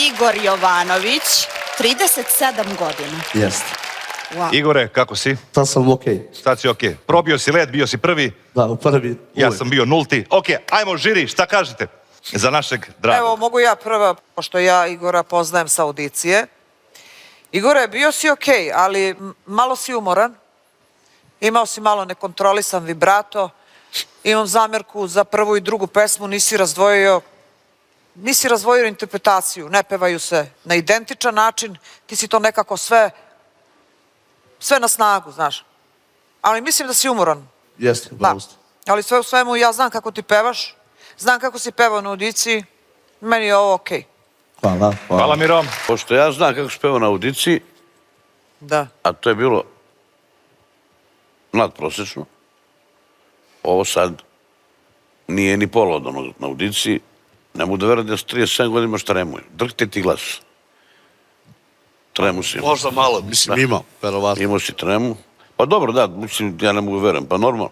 Igor Jovanović, 37 godina. Jeste. Wow. Igore, kako si? Sad sam okej. Sad si okej. Probio si led, bio si prvi, Da, u prvi. ja uvek. sam bio nulti. Okej, ajmo žiri, šta kažete za našeg dragog? Evo, mogu ja prva, pošto ja Igora poznajem sa audicije. Igore, bio si okej, ali malo si umoran. Imao si malo nekontrolisan vibrato. Imam zamerku za prvu i drugu pesmu, nisi razdvojio interpretaciju. Ne pevaju se na identičan način. Ti si to nekako sve na snagu, znaš. Ali mislim da si umoran. Jeste, Da. bravo ste. Ali sve u svemu, ja znam kako ti pevaš. Znam kako si pevao na audiciji. Meni je ovo okej. Hvala. Hvala Miro. Pošto ja znam kako se peva na audiciji, Da. a to je bilo nadprosečno, ovo sad nije ni pola od onog na audiciji. Ne mogu da verujem da s 37 godina imaš tremu. Drhte ti glas. Tremu si imao. Možda malo, mislim, imao, verovatno. Imao si tremu. Pa dobro, da, mislim, ja ne mogu da verujem. Pa normalno.